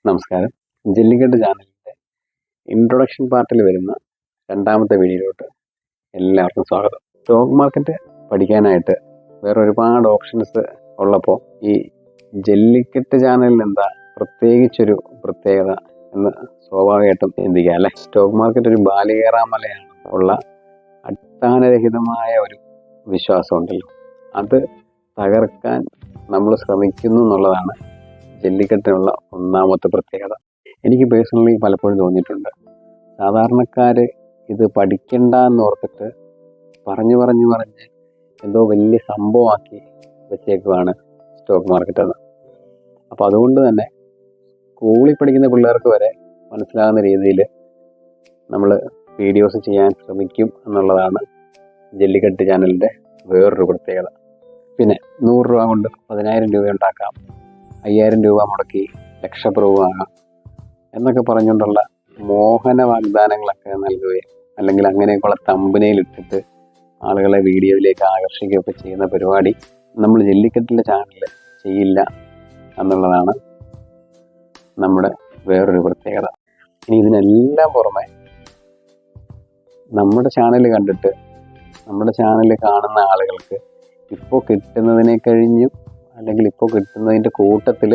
നമസ്കാരം. ജല്ലിക്കെട്ട് ചാനലിൻ്റെ ഇൻട്രൊഡക്ഷൻ പാർട്ടിൽ വരുന്ന രണ്ടാമത്തെ വീഡിയോയിലോട്ട് എല്ലാവർക്കും സ്വാഗതം. സ്റ്റോക്ക് മാർക്കറ്റ് പഠിക്കാനായിട്ട് വേറെ ഒരുപാട് ഓപ്ഷൻസ് ഉള്ളപ്പോൾ ഈ ജല്ലിക്കെട്ട് ചാനലിൽ എന്താ പ്രത്യേകിച്ചൊരു പ്രത്യേകത എന്ന് സ്വാഭാവികമായിട്ടും ചിന്തിക്കുക അല്ലേ. സ്റ്റോക്ക് മാർക്കറ്റ് ഒരു ബാലികേറാമലയാണ് ഉള്ള അടിസ്ഥാനരഹിതമായ ഒരു വിശ്വാസമുണ്ടല്ലോ, അത് തകർക്കാൻ നമ്മൾ ശ്രമിക്കുന്നു എന്നുള്ളതാണ് ജല്ലിക്കെട്ടിനുള്ള ഒന്നാമത്തെ പ്രത്യേകത. എനിക്ക് പേഴ്സണലി പലപ്പോഴും തോന്നിയിട്ടുണ്ട്, സാധാരണക്കാർ ഇത് പഠിക്കണ്ട എന്നോർത്തിട്ട് പറഞ്ഞ് എന്തോ വലിയ സംഭവമാക്കി വെച്ചേക്കുവാണ് സ്റ്റോക്ക് മാർക്കറ്റ് എന്ന്. അപ്പോൾ അതുകൊണ്ട് തന്നെ സ്കൂളിൽ പഠിക്കുന്ന പിള്ളേർക്ക് വരെ മനസ്സിലാകുന്ന രീതിയിൽ നമ്മൾ വീഡിയോസ് ചെയ്യാൻ ശ്രമിക്കും എന്നുള്ളതാണ് ജല്ലിക്കെട്ട് ചാനലിൻ്റെ വേറൊരു പ്രത്യേകത. പിന്നെ 100 രൂപ കൊണ്ട് 10,000 രൂപ ഉണ്ടാക്കാം, 5,000 രൂപ മുടക്കി ലക്ഷപ്രഭുവാകാം എന്നൊക്കെ പറഞ്ഞുകൊണ്ടുള്ള മോഹന വാഗ്ദാനങ്ങളൊക്കെ നൽകുകയും അല്ലെങ്കിൽ അങ്ങനെയൊക്കെയുള്ള തമ്പനയിൽ ഇട്ടിട്ട് ആളുകളെ വീഡിയോയിലേക്ക് ആകർഷിക്കുകയൊക്കെ ചെയ്യുന്ന പരിപാടി നമ്മൾ ജല്ലിക്കെട്ടിൻ്റെ ചാനലിൽ ചെയ്യില്ല എന്നുള്ളതാണ് നമ്മുടെ വേറൊരു പ്രത്യേകത. ഇനി ഇതിനെല്ലാം പുറമെ നമ്മുടെ ചാനൽ കണ്ടിട്ട് നമ്മുടെ ചാനൽ കാണുന്ന ആളുകൾക്ക് ഇപ്പോൾ കിട്ടുന്നതിനെ കഴിഞ്ഞും അല്ലെങ്കിൽ ഇപ്പോൾ കിട്ടുന്നതിൻ്റെ കൂട്ടത്തിൽ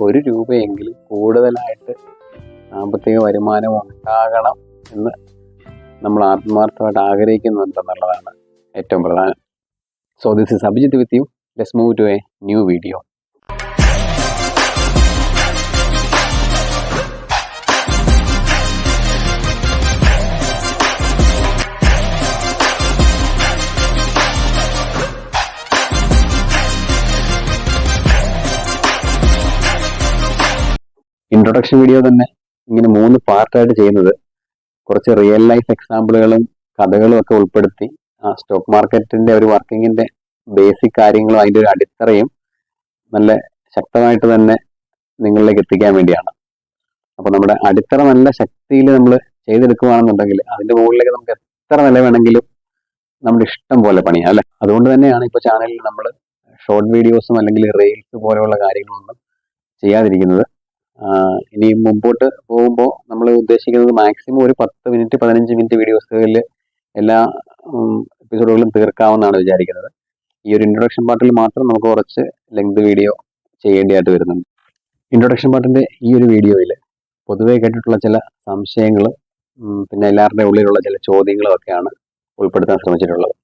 ഒരു രൂപയെങ്കിലും കൂടുതലായിട്ട് സാമ്പത്തിക വരുമാനം ഉണ്ടാകണം എന്ന് നമ്മൾ ആത്മാർത്ഥമായിട്ട് ആഗ്രഹിക്കുന്നുണ്ടെന്നുള്ളതാണ് ഏറ്റവും പ്രധാനം. So this is Abhijith with you. Let's move to a new video. Introduction video തന്നെ ഇങ്ങനെ 3 പാർട്ടായിട്ട് ചെയ്യുന്നത് കുറച്ച് റിയൽ ലൈഫ് എക്സാമ്പിളുകളും കഥകളും ഒക്കെ ഉൾപ്പെടുത്തി ആ സ്റ്റോക്ക് മാർക്കറ്റിന്റെ ഒരു വർക്കിങ്ങിന്റെ ബേസിക് കാര്യങ്ങളും അതിൻ്റെ ഒരു അടിത്തറയും നല്ല ശക്തമായിട്ട് തന്നെ നിങ്ങളിലേക്ക് എത്തിക്കാൻ വേണ്ടിയാണ്. അപ്പോൾ നമ്മുടെ അടിത്തറ നല്ല ശക്തിയിൽ നമ്മൾ ചെയ്തെടുക്കുകയാണെന്നുണ്ടെങ്കിൽ അതിൻ്റെ മുകളിലേക്ക് നമുക്ക് എത്ര നില വേണമെങ്കിലും നമ്മുടെ ഇഷ്ടം പോലെ പണിയാം അല്ലേ. അതുകൊണ്ട് തന്നെയാണ് ഇപ്പോൾ ചാനലിൽ നമ്മൾ ഷോർട്ട് വീഡിയോസും അല്ലെങ്കിൽ റീൽസ് പോലെയുള്ള കാര്യങ്ങളൊന്നും ചെയ്യാതിരിക്കുന്നത്. ഇനി മുമ്പോട്ട് പോകുമ്പോൾ നമ്മൾ ഉദ്ദേശിക്കുന്നത് മാക്സിമം ഒരു 10 മിനിറ്റ് 15 മിനിറ്റ് വീഡിയോസുകളിൽ എല്ലാ എപ്പിസോഡുകളും തീർക്കാമെന്നാണ് വിചാരിക്കുന്നത്. ഈ ഒരു ഇൻട്രൊഡക്ഷൻ പാർട്ടിൽ മാത്രം നമുക്ക് കുറച്ച് ലെങ്ത് വീഡിയോ ചെയ്യേണ്ടതായിട്ട് വരുന്നുണ്ട്. ഇൻട്രൊഡക്ഷൻ പാർട്ടിൻ്റെ ഈ ഒരു വീഡിയോയിൽ പൊതുവെ കേട്ടിട്ടുള്ള ചില സംശയങ്ങൾ പിന്നെ എല്ലാവരുടെ ഉള്ളിലുള്ള ചില ചോദ്യങ്ങളും ഒക്കെയാണ് ഉൾപ്പെടുത്താൻ ശ്രമിച്ചിട്ടുള്ളത്.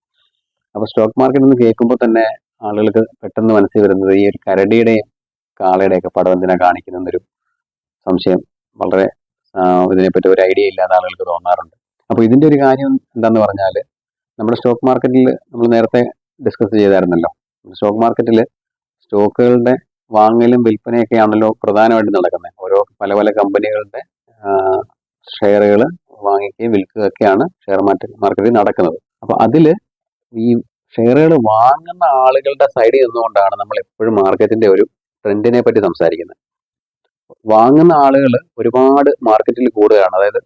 അപ്പോൾ സ്റ്റോക്ക് മാർക്കറ്റ് എന്ന് കേൾക്കുമ്പോൾ തന്നെ ആളുകൾക്ക് പെട്ടെന്ന് മനസ്സിൽ വരുന്നത് ഈ ഒരു കരടിയുടെയും കാളയുടെയൊക്കെ പടം എന്തിനാണ് കാണിക്കുന്നൊരു സംശയം വളരെ ഇതിനെപ്പറ്റി ഒരു ഐഡിയ ഇല്ലാത്ത ആളുകൾക്ക് തോന്നാറുണ്ട്. അപ്പോൾ ഇതിൻ്റെ ഒരു കാര്യം എന്താണെന്ന് പറഞ്ഞാൽ, നമ്മുടെ സ്റ്റോക്ക് മാർക്കറ്റിൽ നമ്മൾ നേരത്തെ ഡിസ്കസ് ചെയ്തായിരുന്നല്ലോ, സ്റ്റോക്ക് മാർക്കറ്റിൽ സ്റ്റോക്കുകളുടെ വാങ്ങലും വിൽപ്പനയൊക്കെയാണല്ലോ പ്രധാനമായിട്ട് നടക്കുന്നത്. ഓരോ പല കമ്പനികളുടെ ഷെയറുകൾ വാങ്ങിക്കുകയും വിൽക്കുകയൊക്കെയാണ് ഷെയർ മാർക്കറ്റിൽ നടക്കുന്നത്. അപ്പോൾ അതിൽ ഈ ഷെയറുകൾ വാങ്ങുന്ന ആളുകളുടെ സൈഡിൽ നിന്നുകൊണ്ടാണ് നമ്മൾ എപ്പോഴും മാർക്കറ്റിൻ്റെ ഒരു ട്രെൻഡിനെ പറ്റി സംസാരിക്കുന്നത്. വാങ്ങുന്ന ആളുകൾ ഒരുപാട് മാർക്കറ്റിൽ കൂടുതലാണ്, അതായത്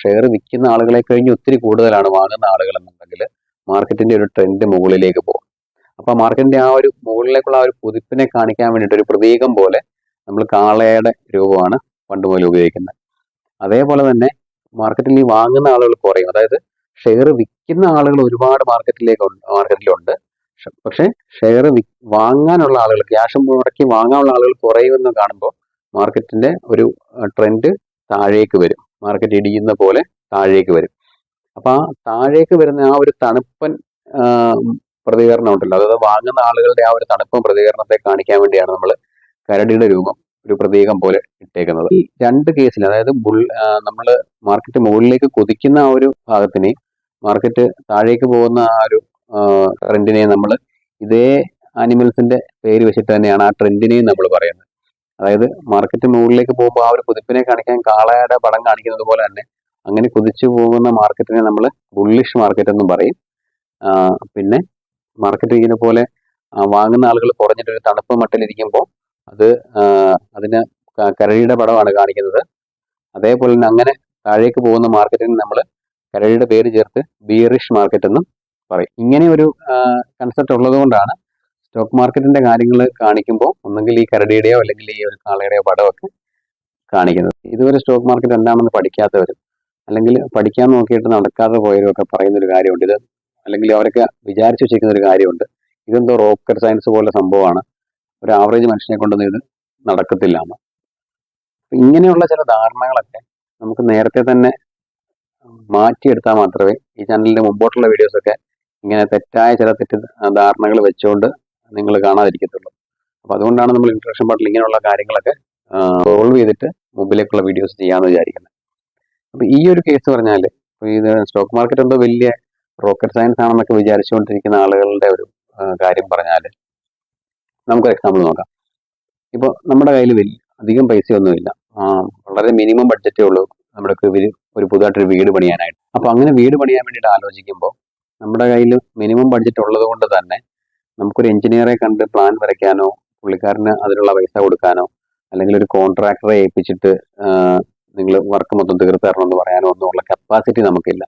ഷെയർ വിൽക്കുന്ന ആളുകളെ കഴിഞ്ഞ് ഒത്തിരി കൂടുതലാണ് വാങ്ങുന്ന ആളുകൾ എന്നുണ്ടെങ്കിൽ മാർക്കറ്റിന്റെ ഒരു ട്രെൻഡ് മുകളിലേക്ക് പോകും. അപ്പോൾ മാർക്കറ്റിന്റെ ആ ഒരു മുകളിലേക്കുള്ള ആ ഒരു കുതിപ്പിനെ കാണിക്കാൻ വേണ്ടിയിട്ട് ഒരു പ്രതീകം പോലെ നമ്മൾ കാളയുടെ രൂപമാണ് പണ്ട് മുതൽ ഉപയോഗിക്കുന്നത്. അതേപോലെ തന്നെ മാർക്കറ്റിൽ ഈ വാങ്ങുന്ന ആളുകൾ കുറയും, അതായത് ഷെയർ വിൽക്കുന്ന ആളുകൾ ഒരുപാട് മാർക്കറ്റിലുണ്ട്, പക്ഷെ ഷെയർ വാങ്ങാനുള്ള ആളുകൾ, ക്യാഷ് മുടക്കി വാങ്ങാനുള്ള ആളുകൾ കുറയുമെന്ന് കാണുമ്പോൾ മാർക്കറ്റിന്റെ ഒരു ട്രെൻഡ് താഴേക്ക് വരും, മാർക്കറ്റ് ഇടിയുന്ന പോലെ താഴേക്ക് വരും. അപ്പൊ ആ താഴേക്ക് വരുന്ന ആ ഒരു തണുപ്പൻ പ്രതികരണം ഉണ്ടല്ലോ, അതായത് വാങ്ങുന്ന ആളുകളുടെ ആ ഒരു തണുപ്പൻ പ്രതികരണത്തെ കാണിക്കാൻ വേണ്ടിയാണ് നമ്മൾ കരടിയുടെ രൂപം ഒരു പ്രതീകം പോലെ ഇട്ടേക്കുന്നത്. ഈ 2 കേസിൽ, അതായത് നമ്മൾ മാർക്കറ്റ് മുകളിലേക്ക് കുതിക്കുന്ന ആ ഒരു ഭാഗത്തിനെയും മാർക്കറ്റ് താഴേക്ക് പോകുന്ന ആ ഒരു ട്രെൻഡിനെയും നമ്മൾ ഇതേ ആനിമൽസിന്റെ പേര് വെച്ചിട്ട് തന്നെയാണ് ആ ട്രെൻഡിനെയും നമ്മൾ പറയുന്നത്. അതായത് മാർക്കറ്റ് മുകളിലേക്ക് പോകുമ്പോൾ ആ ഒരു കുതിപ്പിനെ കാണിക്കാൻ കാളയുടെ പടം കാണിക്കുന്നത് പോലെ തന്നെ അങ്ങനെ കുതിച്ചു പോകുന്ന മാർക്കറ്റിനെ നമ്മൾ ബുള്ളിഷ് മാർക്കറ്റ് എന്നും പറയും. പിന്നെ മാർക്കറ്റ് ഇതിനെ പോലെ വാങ്ങുന്ന ആളുകൾ കുറഞ്ഞിട്ടൊരു തണുപ്പ് മട്ടിലിരിക്കുമ്പോൾ അതിന് കരടിയുടെ പടമാണ് കാണിക്കുന്നത്. അതേപോലെ തന്നെ അങ്ങനെ താഴേക്ക് പോകുന്ന മാർക്കറ്റിന് നമ്മൾ കരടിയുടെ പേര് ചേർത്ത് ബീറിഷ് മാർക്കറ്റ് എന്നും പറയും. ഇങ്ങനെ ഒരു കൺസെപ്റ്റ് ഉള്ളത് കൊണ്ടാണ് സ്റ്റോക്ക് മാർക്കറ്റിന്റെ കാര്യങ്ങൾ കാണിക്കുമ്പോൾ ഒന്നെങ്കിൽ ഈ കരടിയുടെയോ അല്ലെങ്കിൽ ഈ ഒരു കാളയുടെയോ പടമൊക്കെ കാണിക്കുന്നത്. ഇതുവരെ സ്റ്റോക്ക് മാർക്കറ്റ് എന്താണെന്ന് പഠിക്കാത്തവരും അല്ലെങ്കിൽ പഠിക്കാൻ നോക്കിയിട്ട് നടക്കാതെ പോയവരും ഒക്കെ പറയുന്നൊരു കാര്യമുണ്ട്. ഇത് അല്ലെങ്കിൽ അവരൊക്കെ വിചാരിച്ചു വെച്ചിരിക്കുന്ന ഒരു കാര്യമുണ്ട്. ഇതെന്തോ റോക്കറ്റ് സയൻസ് പോലെ സംഭവമാണ്, ഒരു ആവറേജ് മനുഷ്യനെ കൊണ്ടൊന്നും ഇത് നടക്കത്തില്ല എന്ന്. ഇങ്ങനെയുള്ള ചില ധാരണകളൊക്കെ നമുക്ക് നേരത്തെ തന്നെ മാറ്റിയെടുത്താൽ മാത്രമേ ഈ ചാനലിന്റെ മുമ്പോട്ടുള്ള വീഡിയോസൊക്കെ ഇങ്ങനെ തെറ്റായ ചില ധാരണകൾ വെച്ചുകൊണ്ട് നിങ്ങൾ കാണാതിരിക്കത്തുള്ളൂ. അപ്പോൾ അതുകൊണ്ടാണ് നമ്മൾ ഇൻട്രൊഡക്ഷൻ പാർട്ടിൽ ഇങ്ങനെയുള്ള കാര്യങ്ങളൊക്കെ സോൾവ് ചെയ്തിട്ട് മുമ്പിലേക്കുള്ള വീഡിയോസ് ചെയ്യാമെന്ന് വിചാരിക്കുന്നത്. അപ്പോൾ ഈ ഒരു കേസ് പറഞ്ഞാൽ ഇത് സ്റ്റോക്ക് മാർക്കറ്റ് എന്തോ വലിയ റോക്കറ്റ് സയൻസ് ആണെന്നൊക്കെ വിചാരിച്ചുകൊണ്ടിരിക്കുന്ന ആളുകളുടെ ഒരു കാര്യം പറഞ്ഞാൽ നമുക്കൊരു എക്സാമ്പിൾ നോക്കാം. ഇപ്പോൾ നമ്മുടെ കയ്യിൽ അധികം പൈസയൊന്നുമില്ല, വളരെ മിനിമം ബഡ്ജറ്റേ ഉള്ളൂ നമ്മുടെ ഒരു പുതുതായിട്ടൊരു വീട് പണിയാനായിട്ട്. അപ്പോൾ അങ്ങനെ വീട് പണിയാൻ വേണ്ടിയിട്ട് ആലോചിക്കുമ്പോൾ നമ്മുടെ കയ്യിൽ മിനിമം ബഡ്ജറ്റ് ഉള്ളത് കൊണ്ട് തന്നെ നമുക്കൊരു എഞ്ചിനീയറെ കണ്ട് പ്ലാൻ വരയ്ക്കാനോ പുള്ളിക്കാരന് അതിനുള്ള പൈസ കൊടുക്കാനോ അല്ലെങ്കിൽ ഒരു കോൺട്രാക്ടറെ ഏൽപ്പിച്ചിട്ട് നിങ്ങൾ വർക്ക് മൊത്തം തീർത്ത് തരണം എന്ന് പറയാനോ ഒന്നും ഉള്ള കപ്പാസിറ്റി നമുക്കില്ല.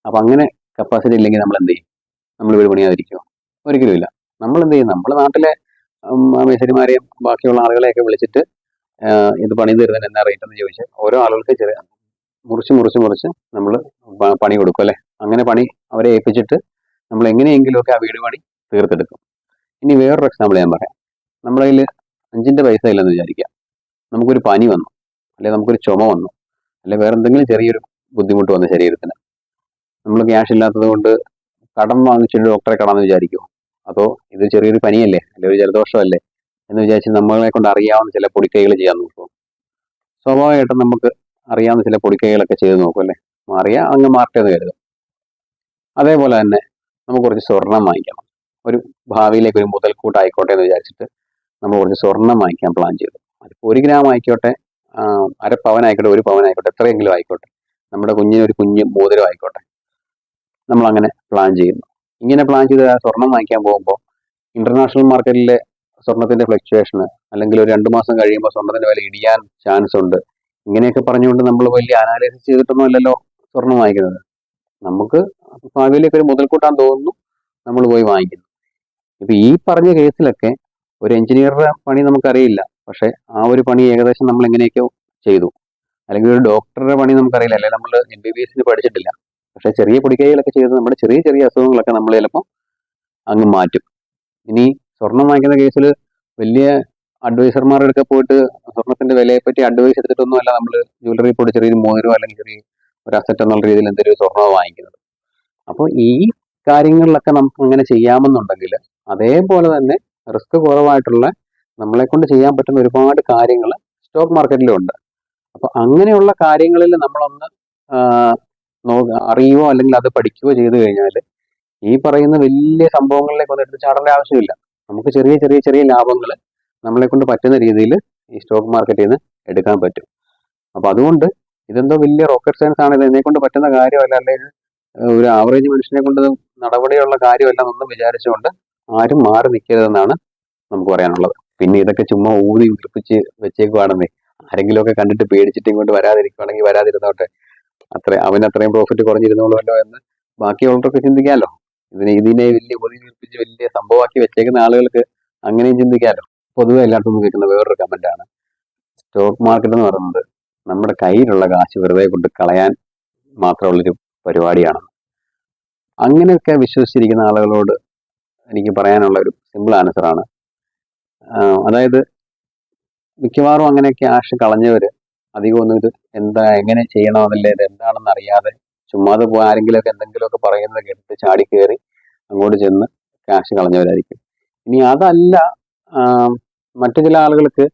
അപ്പം അങ്ങനെ കപ്പാസിറ്റി ഇല്ലെങ്കിൽ നമ്മൾ എന്ത് ചെയ്യും? നമ്മൾ വീട് പണിയാതിരിക്കുമോ? ഒരിക്കലും ഇല്ല. നമ്മൾ എന്ത് ചെയ്യും? നമ്മൾ നാട്ടിലെ മേശരിമാരെയും ബാക്കിയുള്ള ആളുകളെയൊക്കെ വിളിച്ചിട്ട് ഇത് പണി തരുന്നതിന് എന്നാ റേറ്റ് എന്ന് ചോദിച്ച് ഓരോ ആളുകൾക്ക് ചെറിയ മുറിച്ച് നമ്മൾ പണി കൊടുക്കും അല്ലേ. അങ്ങനെ പണി അവരെ ഏൽപ്പിച്ചിട്ട് നമ്മൾ എങ്ങനെയെങ്കിലുമൊക്കെ ആ വീട് പണി തീർത്തെടുക്കും. ഇനി വേറൊരു എക്സാമ്പിൾ ഞാൻ പറയാം. നമ്മുടെ കയ്യിൽ 5 പൈസ ഇല്ലെന്ന് വിചാരിക്കാം. നമുക്കൊരു പനി വന്നു, അല്ലെങ്കിൽ നമുക്കൊരു ചുമ വന്നു, അല്ലെങ്കിൽ വേറെ എന്തെങ്കിലും ചെറിയൊരു ബുദ്ധിമുട്ട് വന്നു ശരീരത്തിന്. നമ്മൾ ക്യാഷ് ഇല്ലാത്തത് കൊണ്ട് കടം വാങ്ങിച്ചിട്ട് ഡോക്ടറെ കാണാമെന്ന് വിചാരിക്കുമോ? അതോ ഇത് ചെറിയൊരു പനിയല്ലേ, അല്ലെങ്കിൽ ഒരു ജലദോഷമല്ലേ എന്ന് വിചാരിച്ച് നമ്മളെ കൊണ്ട് അറിയാവുന്ന ചില പൊടിക്കൈകൾ ചെയ്യാൻ നോക്കുമോ? സ്വാഭാവികമായിട്ടും നമുക്ക് അറിയാവുന്ന ചില പൊടിക്കൈകളൊക്കെ ചെയ്ത് നോക്കും അല്ലേ. അറിയാം, അങ്ങ് മാർട്ടെന്ന് കരുതും. അതേപോലെ തന്നെ നമുക്ക് കുറച്ച് സ്വർണം വാങ്ങിക്കണം. ഒരു ഭാവിയിലേക്ക് ഒരു മുതൽക്കൂട്ടായിക്കോട്ടെ എന്ന് വിചാരിച്ചിട്ട് നമ്മൾ കുറച്ച് സ്വർണം വാങ്ങിക്കാൻ പ്ലാൻ ചെയ്തു. അതിപ്പോൾ 1 ഗ്രാം ആയിക്കോട്ടെ, അര പവനായിക്കോട്ടെ, 1 പവനായിക്കോട്ടെ, എത്രയെങ്കിലും ആയിക്കോട്ടെ, നമ്മുടെ കുഞ്ഞിനൊരു കുഞ്ഞ് മോതിരം ആയിക്കോട്ടെ, നമ്മളങ്ങനെ പ്ലാൻ ചെയ്യുന്നു. ഇങ്ങനെ പ്ലാൻ ചെയ്ത് ആ സ്വർണം വാങ്ങിക്കാൻ പോകുമ്പോൾ ഇന്റർനാഷണൽ മാർക്കറ്റിലെ സ്വർണത്തിന്റെ ഫ്ലക്ച്വേഷന് അല്ലെങ്കിൽ ഒരു 2 മാസം കഴിയുമ്പോൾ സ്വർണത്തിന്റെ വില ഇടിയാൻ ചാൻസ് ഉണ്ട്. ഇങ്ങനെയൊക്കെ പറഞ്ഞുകൊണ്ട് നമ്മൾ വലിയ അനാലിസിസ് ചെയ്തിട്ടൊന്നും അല്ലല്ലോ സ്വർണം വാങ്ങിക്കുന്നത്. നമുക്ക് ഭാവിയിലേക്ക് ഒരു മുതൽക്കൂട്ടാൻ തോന്നുന്നു, നമ്മൾ പോയി വാങ്ങിക്കുന്നു. ഇപ്പൊ ഈ പറഞ്ഞ കേസിലൊക്കെ ഒരു എഞ്ചിനീയറുടെ പണി നമുക്കറിയില്ല, പക്ഷെ ആ ഒരു പണി ഏകദേശം നമ്മൾ എങ്ങനെയൊക്കെയോ ചെയ്തു. അല്ലെങ്കിൽ ഒരു ഡോക്ടറുടെ പണി നമുക്കറിയില്ല, അല്ലെങ്കിൽ നമ്മൾ MBBS പഠിച്ചിട്ടില്ല, പക്ഷെ ചെറിയ പൊടിക്കൈകളൊക്കെ ചെയ്ത് നമ്മുടെ ചെറിയ ചെറിയ അസുഖങ്ങളൊക്കെ നമ്മൾ ചിലപ്പോൾ അങ്ങ് മാറ്റും. ഇനി സ്വർണം വാങ്ങിക്കുന്ന കേസിൽ വലിയ അഡ്വൈസർമാരുടെ അടുക്ക പോയിട്ട് സ്വർണത്തിന്റെ വിലയെപ്പറ്റി അഡ്വൈസ് എടുത്തിട്ടൊന്നും അല്ല നമ്മൾ ജ്വല്ലറി പോയിട്ട് ചെറിയൊരു മോതിരോ അല്ലെങ്കിൽ ചെറിയ ഒരു അസറ്റ് എന്നുള്ള രീതിയിൽ എന്തെങ്കിലും സ്വർണ്ണമോ വാങ്ങിക്കുന്നത്. അപ്പോൾ ഈ കാര്യങ്ങളിലൊക്കെ നമുക്ക് അങ്ങനെ ചെയ്യാമെന്നുണ്ടെങ്കിൽ അതേപോലെ തന്നെ റിസ്ക് കുറവായിട്ടുള്ള നമ്മളെ കൊണ്ട് ചെയ്യാൻ പറ്റുന്ന ഒരുപാട് കാര്യങ്ങൾ സ്റ്റോക്ക് മാർക്കറ്റിലും ഉണ്ട്. അപ്പോൾ അങ്ങനെയുള്ള കാര്യങ്ങളിൽ നമ്മളൊന്ന് അറിയുകയോ അല്ലെങ്കിൽ അത് പഠിക്കുകയോ ചെയ്തു കഴിഞ്ഞാൽ ഈ പറയുന്ന വലിയ സംഭവങ്ങളിലേക്ക് ഒന്നും എടുത്ത് ചാടേണ്ട ആവശ്യമില്ല. നമുക്ക് ചെറിയ ചെറിയ ചെറിയ ലാഭങ്ങൾ നമ്മളെ കൊണ്ട് പറ്റുന്ന രീതിയിൽ ഈ സ്റ്റോക്ക് മാർക്കറ്റിൽ നിന്ന് എടുക്കാൻ പറ്റും. അപ്പൊ അതുകൊണ്ട് ഇതെന്തോ വലിയ റോക്കറ്റ് സയൻസ് ആണ്, ഇത് എന്നെ കൊണ്ട് പറ്റുന്ന കാര്യമല്ല, അല്ലെങ്കിൽ ഒരു ആവറേജ് മനുഷ്യനെ കൊണ്ട് നടപടിയുള്ള കാര്യമല്ല എന്നൊന്നും വിചാരിച്ചുകൊണ്ട് ആരും മാറി നിൽക്കരുതെന്നാണ് നമുക്ക് പറയാനുള്ളത്. പിന്നെ ഇതൊക്കെ ചുമ്മാ ഊതി ഉറപ്പിച്ച് വെച്ചേക്കുവാണെന്നേ, ആരെങ്കിലുമൊക്കെ കണ്ടിട്ട് പേടിച്ചിട്ട് ഇങ്ങോട്ട് വരാതിരിക്കുവാണെങ്കിൽ വരാതിരുന്നോട്ടെ, അവന് അത്രയും പ്രോഫിറ്റ് കുറഞ്ഞിരുന്നോളൂല്ലോ എന്ന് ബാക്കിയുള്ളവർക്ക് ചിന്തിക്കാമല്ലോ. ഇതിനെ വലിയ ഊതി ഉറപ്പിച്ച് വലിയ സംഭവമാക്കി വെച്ചേക്കുന്ന ആളുകൾക്ക് അങ്ങനെയും ചിന്തിക്കാമല്ലോ. പൊതുവെ എല്ലായിടത്തും കേൾക്കുന്ന വേറൊരു കമന്റാണ്, സ്റ്റോക്ക് മാർക്കറ്റ് എന്ന് പറയുന്നത് നമ്മുടെ കയ്യിലുള്ള കാശ് വെറുതെ കൊണ്ട് കളയാൻ മാത്രമുള്ളൊരു പരിപാടിയാണ്. അങ്ങനെയൊക്കെ വിശ്വസിച്ചിരിക്കുന്ന ആളുകളോട് എനിക്ക് പറയാനുള്ള ഒരു സിമ്പിൾ ആൻസറാണ്, അതായത് മിക്കവാറും അങ്ങനെ ക്യാഷ് കളഞ്ഞവർ അധികം ഒന്നും ഇത് എങ്ങനെ ചെയ്യണമെന്നല്ലേ, ഇത് എന്താണെന്ന് അറിയാതെ ചുമ്മാതെ പോയി ആരെങ്കിലുമൊക്കെ എന്തെങ്കിലുമൊക്കെ പറയുന്നത് കേട്ടിട്ട് ചാടി കയറി അങ്ങോട്ട് ചെന്ന് ക്യാഷ് കളഞ്ഞവരായിരിക്കും. ഇനി അതല്ല, മറ്റു ചില ആളുകൾക്ക്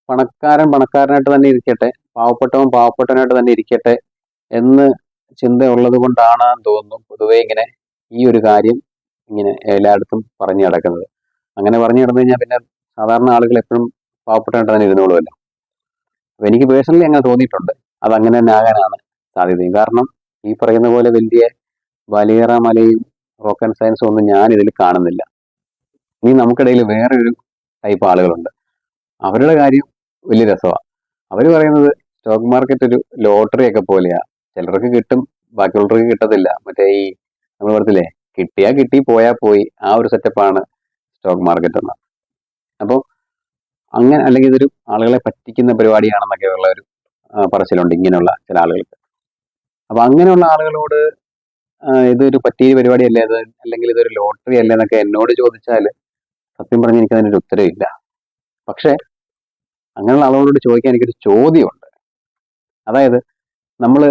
പണക്കാരനായിട്ട് തന്നെ ഇരിക്കട്ടെ, പാവപ്പെട്ടവൻ പാവപ്പെട്ടവനായിട്ട് തന്നെ ഇരിക്കട്ടെ എന്ന് ചിന്ത ഉള്ളത് കൊണ്ടാണ് തോന്നുന്നു പൊതുവെ ഇങ്ങനെ ഈ ഒരു കാര്യം ഇങ്ങനെ എല്ലായിടത്തും പറഞ്ഞു നടക്കുന്നത്. അങ്ങനെ പറഞ്ഞു നടന്നു കഴിഞ്ഞാൽ പിന്നെ സാധാരണ ആളുകൾ എപ്പോഴും പാവപ്പെട്ടവനായിട്ട് തന്നെ ഇരുന്നോളുമല്ലോ. അപ്പൊ എനിക്ക് പേഴ്സണലി അങ്ങനെ തോന്നിയിട്ടുണ്ട്, അത് അങ്ങനെ തന്നെ ആകാനാണ് സാധ്യതയും. കാരണം ഈ പറയുന്ന പോലെ വലിയ വലിയറ മലയും റോക്കറ്റ് സയൻസും ഒന്നും ഞാൻ ഇതിൽ കാണുന്നില്ല. ഇനി നമുക്കിടയിൽ വേറെ ഒരു ടൈപ്പ് ആളുകളുണ്ട്, അവരുടെ കാര്യം വലിയ രസമാണ്. അവർ പറയുന്നത് സ്റ്റോക്ക് മാർക്കറ്റ് ഒരു ലോട്ടറി ഒക്കെ പോലെയാ, ചിലർക്ക് കിട്ടും ബാക്കിയുള്ളവർക്ക് കിട്ടത്തില്ല. മറ്റേ ഈ നമ്മൾ പറഞ്ഞില്ലേ, കിട്ടിയാ കിട്ടി പോയാ പോയി, ആ ഒരു സെറ്റപ്പാണ് സ്റ്റോക്ക് മാർക്കറ്റ് എന്ന്. അപ്പോൾ അങ്ങനെ അല്ലെങ്കിൽ ഇതൊരു ആളുകളെ പറ്റിക്കുന്ന പരിപാടിയാണെന്നൊക്കെ ഉള്ള ഒരു പറച്ചിലുണ്ട് ഇങ്ങനെയുള്ള ചില ആളുകൾക്ക്. അപ്പൊ അങ്ങനെയുള്ള ആളുകളോട് ഇതൊരു പറ്റിയ പരിപാടിയല്ലേ അത്, അല്ലെങ്കിൽ ഇതൊരു ലോട്ടറി അല്ലേ എന്നൊക്കെ എന്നോട് ചോദിച്ചാൽ സത്യം പറഞ്ഞ് എനിക്ക് അതിനൊരു ഉത്തരവില്ല. പക്ഷെ അങ്ങനെയുള്ള ആളുകളോട് ചോദിക്കാൻ എനിക്കൊരു ചോദ്യമുണ്ട്. അതായത് നമ്മൾ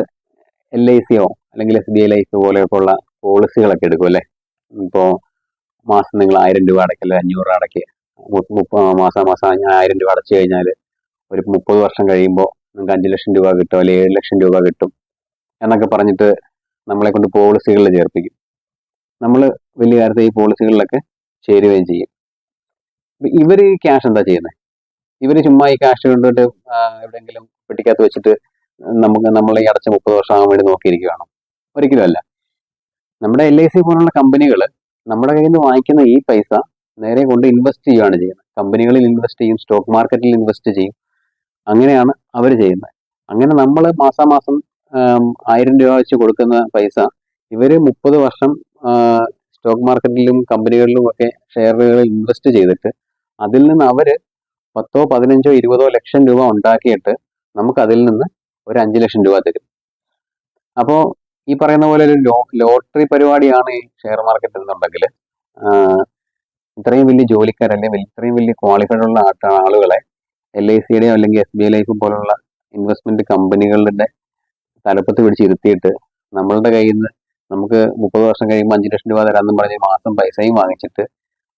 LICയോ അല്ലെങ്കിൽ SBI ലൈഫ് പോലെയൊക്കെ ഉള്ള പോളിസികളൊക്കെ എടുക്കും അല്ലേ. ഇപ്പോൾ മാസം നിങ്ങൾ 1000 രൂപ അടയ്ക്കല്ലേ, 500 രൂപ അടയ്ക്കുക, മാസം മാസം 1000 രൂപ അടച്ചു കഴിഞ്ഞാൽ ഒരു 30 വർഷം കഴിയുമ്പോൾ നിങ്ങൾക്ക് 5 ലക്ഷം രൂപ കിട്ടും, അല്ലെങ്കിൽ 7 ലക്ഷം രൂപ കിട്ടും എന്നൊക്കെ പറഞ്ഞിട്ട് നമ്മളെ കൊണ്ട് പോളിസികളിൽ ചേർപ്പിക്കും. നമ്മൾ വലിയ കാര്യത്തിൽ ഈ പോളിസികളിലൊക്കെ ചേരുകയും ചെയ്യും. ഇവർ ഈ ക്യാഷ് എന്താ ചെയ്യുന്നത്? ഇവർ ചുമ്മാ ഈ ക്യാഷ് കൊണ്ടിട്ട് എവിടെയെങ്കിലും പെട്ടിക്കകത്ത് വെച്ചിട്ട് നമ്മൾ ഈ അടച്ച 30 വർഷം ആകാൻ വേണ്ടി നോക്കിയിരിക്കുകയാണോ? ഒരിക്കലും അല്ല. നമ്മുടെ LIC പോലുള്ള കമ്പനികൾ നമ്മുടെ കയ്യിൽ നിന്ന് വാങ്ങിക്കുന്ന ഈ പൈസ നേരെ കൊണ്ട് ഇൻവെസ്റ്റ് ചെയ്യുകയാണ് ചെയ്യുന്നത്. കമ്പനികളിൽ ഇൻവെസ്റ്റ് ചെയ്യും, സ്റ്റോക്ക് മാർക്കറ്റിൽ ഇൻവെസ്റ്റ് ചെയ്യും. അങ്ങനെയാണ് അവർ ചെയ്യുന്നത്. അങ്ങനെ നമ്മൾ മാസാമാസം 1000 രൂപ വെച്ച് കൊടുക്കുന്ന പൈസ ഇവർ 30 വർഷം സ്റ്റോക്ക് മാർക്കറ്റിലും കമ്പനികളിലും ഒക്കെ ഷെയറുകളിൽ ഇൻവെസ്റ്റ് ചെയ്തിട്ട് അതിൽ നിന്ന് അവർ 10, 15, 20 ലക്ഷം രൂപ ഉണ്ടാക്കിയിട്ട് നമുക്ക് അതിൽ നിന്ന് ഒരു 5 ലക്ഷം രൂപ തരും. അപ്പോൾ ഈ പറയുന്ന പോലെ ഒരു ലോട്ടറി പരിപാടിയാണ് ഈ ഷെയർ മാർക്കറ്റ് എന്നുണ്ടെങ്കിൽ ഇത്രയും വലിയ ജോലിക്കാർ അല്ലെങ്കിൽ ഇത്രയും വലിയ ക്വാളിഫൈഡ് ഉള്ള ആളുകളെ LICയുടെയോ അല്ലെങ്കിൽ SBI ലൈഫ് പോലുള്ള ഇൻവെസ്റ്റ്മെന്റ് കമ്പനികളുടെ തലപ്പത്ത് പിടിച്ചിരുത്തിയിട്ട് നമ്മളുടെ കയ്യിൽ നിന്ന് നമുക്ക് 30 വർഷം കഴിയുമ്പോൾ 5 ലക്ഷം രൂപ തരാമെന്നും പറഞ്ഞ് മാസം പൈസയും വാങ്ങിച്ചിട്ട്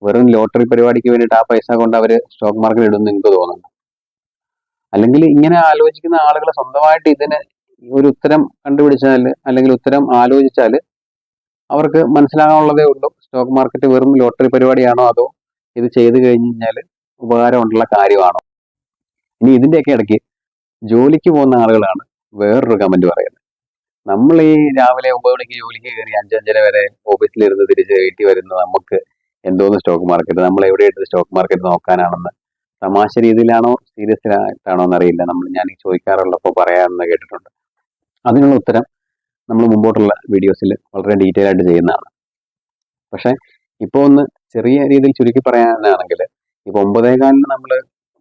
വെറും ലോട്ടറി പരിപാടിക്ക് വേണ്ടിയിട്ട് ആ പൈസ കൊണ്ട് അവർ സ്റ്റോക്ക് മാർക്കറ്റ് ഇടുമെന്ന് എനിക്ക് തോന്നുന്നു. അല്ലെങ്കിൽ ഇങ്ങനെ ആലോചിക്കുന്ന ആളുകൾ സ്വന്തമായിട്ട് ഇതിന് ഒരു ഉത്തരം കണ്ടുപിടിച്ചാൽ അല്ലെങ്കിൽ ഉത്തരം ആലോചിച്ചാൽ അവർക്ക് മനസ്സിലാകാനുള്ളതേ ഉള്ളൂ. സ്റ്റോക്ക് മാർക്കറ്റ് വെറും ലോട്ടറി പരിപാടിയാണോ, അതോ ഇത് ചെയ്തു കഴിഞ്ഞാൽ ഉപകാരമുള്ള കാര്യമാണോ? ഇനി ഇതിൻ്റെയൊക്കെ ഇടയ്ക്ക് ജോലിക്ക് പോകുന്ന ആളുകളാണ് വേറൊരു കമന്റ് പറയുന്നത്. നമ്മൾ ഈ രാവിലെ 9 മണിക്ക് ജോലിക്ക് കയറി 5-5:30 വരെ ഓഫീസിലിരുന്ന് തിരിച്ച് വീട്ടിൽ വരുന്ന നമുക്ക് എന്തോന്ന് സ്റ്റോക്ക് മാർക്കറ്റ്, നമ്മൾ എവിടെയായിട്ട് സ്റ്റോക്ക് മാർക്കറ്റ് നോക്കാനാണെന്ന് തമാശ രീതിയിലാണോ സീരിയസ് ആയിട്ടാണോ എന്നറിയില്ല, ഞാൻ ഈ ചോദിക്കാറുള്ളപ്പോൾ പറയാമെന്ന് കേട്ടിട്ടുണ്ട്. അതിനുള്ള ഉത്തരം നമ്മൾ മുമ്പോട്ടുള്ള വീഡിയോസിൽ വളരെ ഡീറ്റെയിൽ ആയിട്ട് ചെയ്യുന്നതാണ്. പക്ഷെ ഇപ്പോൾ ഒന്ന് ചെറിയ രീതിയിൽ ചുരുക്കി പറയാനാണെങ്കിൽ, ഇപ്പോൾ 9:15 നമ്മൾ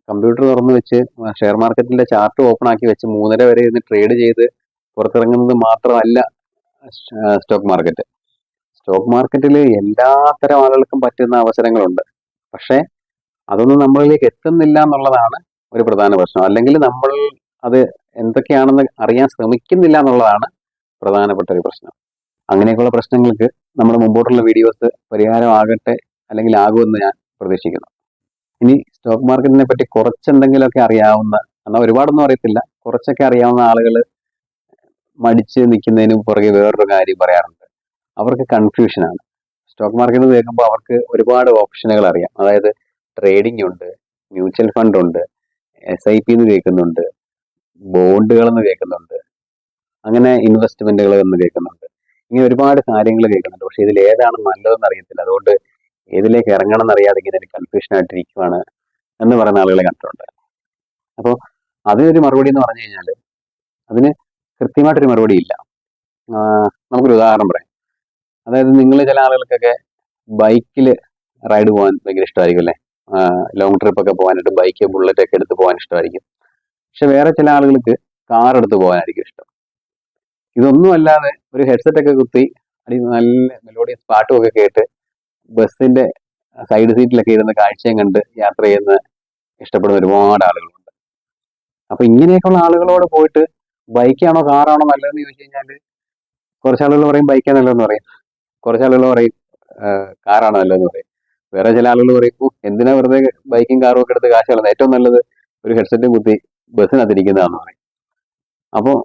കമ്പ്യൂട്ടർ തുറന്ന് വെച്ച് ഷെയർ മാർക്കറ്റിന്റെ ചാർട്ട് ഓപ്പൺ ആക്കി വെച്ച് 3:30 വരെ ഇരുന്ന് ട്രേഡ് ചെയ്ത് പുറത്തിറങ്ങുന്നത് മാത്രമല്ല സ്റ്റോക്ക് മാർക്കറ്റ്. സ്റ്റോക്ക് മാർക്കറ്റിൽ എല്ലാത്തരം ആളുകൾക്കും പറ്റുന്ന അവസരങ്ങളുണ്ട്. പക്ഷേ അതൊന്നും നമ്മളിലേക്ക് എത്തുന്നില്ല എന്നുള്ളതാണ് ഒരു പ്രധാന പ്രശ്നം. അല്ലെങ്കിൽ നമ്മൾ അത് എന്തൊക്കെയാണെന്ന് അറിയാൻ ശ്രമിക്കുന്നില്ല എന്നുള്ളതാണ് പ്രധാനപ്പെട്ട ഒരു പ്രശ്നം. അങ്ങനെയൊക്കെയുള്ള പ്രശ്നങ്ങൾക്ക് നമ്മുടെ മുമ്പോട്ടുള്ള വീഡിയോസ് പരിഹാരമാകട്ടെ, അല്ലെങ്കിൽ ആകുമെന്ന് ഞാൻ പ്രതീക്ഷിക്കുന്നു. ഇനി സ്റ്റോക്ക് മാർക്കറ്റിനെ പറ്റി കുറച്ചെന്തെങ്കിലുമൊക്കെ അറിയാവുന്ന, എന്നാൽ ഒരുപാടൊന്നും അറിയത്തില്ല, കുറച്ചൊക്കെ അറിയാവുന്ന ആളുകൾ മടിച്ച് നിൽക്കുന്നതിന് പുറകെ വേറൊരു കാര്യം പറയാറുണ്ട്. അവർക്ക് കൺഫ്യൂഷനാണ്. സ്റ്റോക്ക് മാർക്കറ്റ് കേൾക്കുമ്പോൾ അവർക്ക് ഒരുപാട് ഓപ്ഷനുകൾ അറിയാം. അതായത് ട്രേഡിംഗ് ഉണ്ട്, മ്യൂച്വൽ ഫണ്ട് ഉണ്ട്, SIP എന്ന് കേൾക്കുന്നുണ്ട്, ബോണ്ടുകൾ എന്ന് കേൾക്കുന്നുണ്ട്, അങ്ങനെ ഇൻവെസ്റ്റ്മെന്റുകൾ എന്ന് കേൾക്കുന്നുണ്ട്. ഇങ്ങനെ ഒരുപാട് കാര്യങ്ങൾ കേൾക്കുന്നുണ്ട്. പക്ഷെ ഇതിൽ ഏതാണ് നല്ലതെന്ന് അറിയത്തില്ല. അതുകൊണ്ട് ഏതിലേക്ക് ഇറങ്ങണം എന്നറിയാതെ ഇങ്ങനെ കൺഫ്യൂഷൻ ആയിട്ടിരിക്കുവാണ് എന്ന് പറയുന്ന ആളുകളെ കണ്ടിട്ടുണ്ട്. അപ്പോൾ അതിനൊരു മറുപടി എന്ന് പറഞ്ഞു കഴിഞ്ഞാൽ അതിന് കൃത്യമായിട്ടൊരു മറുപടി ഇല്ല. നമുക്കൊരു ഉദാഹരണം പറയാം. അതായത് നിങ്ങൾ ചില ആളുകൾക്കൊക്കെ ബൈക്കിൽ റൈഡ് പോകാൻ ഭയങ്കര ഇഷ്ടമായിരിക്കും അല്ലേ. ലോങ് ട്രിപ്പ് ഒക്കെ പോകാനായിട്ട് ബൈക്ക്, ബുള്ളറ്റ് ഒക്കെ എടുത്ത് പോകാൻ ഇഷ്ടമായിരിക്കും. പക്ഷെ വേറെ ചില ആളുകൾക്ക് കാർ എടുത്ത് പോകാനായിരിക്കും ഇഷ്ടം. ഇതൊന്നും അല്ലാതെ ഒരു ഹെഡ്സെറ്റ് ഒക്കെ കുത്തി നല്ല മെലോഡിയസ് പാട്ടും ഒക്കെ കേട്ട് ബസ്സിന്റെ സൈഡ് സീറ്റിലൊക്കെ ഇരുന്ന് കാഴ്ചയും കണ്ട് യാത്ര ചെയ്യുന്ന ഇഷ്ടപ്പെടുന്ന ഒരുപാട് ആളുകളുണ്ട്. അപ്പൊ ഇങ്ങനെയൊക്കെയുള്ള ആളുകളോട് പോയിട്ട് ബൈക്കാണോ കാറാണോ നല്ലതെന്ന് ചോദിച്ചു കഴിഞ്ഞാൽ കുറച്ച് ആളുകൾ പറയും ബൈക്കാണ് നല്ലതെന്ന് പറയും, കുറച്ച് ആളുകൾ പറയും കാറാണ് നല്ലതെന്ന് പറയും. വേറെ ചില ആളുകൾ പറയും എന്തിനാ വെറുതെ ബൈക്കും കാറും ഒക്കെ എടുത്ത് കാശ് കളയുന്നത്, ഏറ്റവും നല്ലത് ഒരു ഹെഡ്സെറ്റും കുത്തി ബസ്സിനകത്തിരിക്കുന്നതാണെന്ന് പറയും. അപ്പോൾ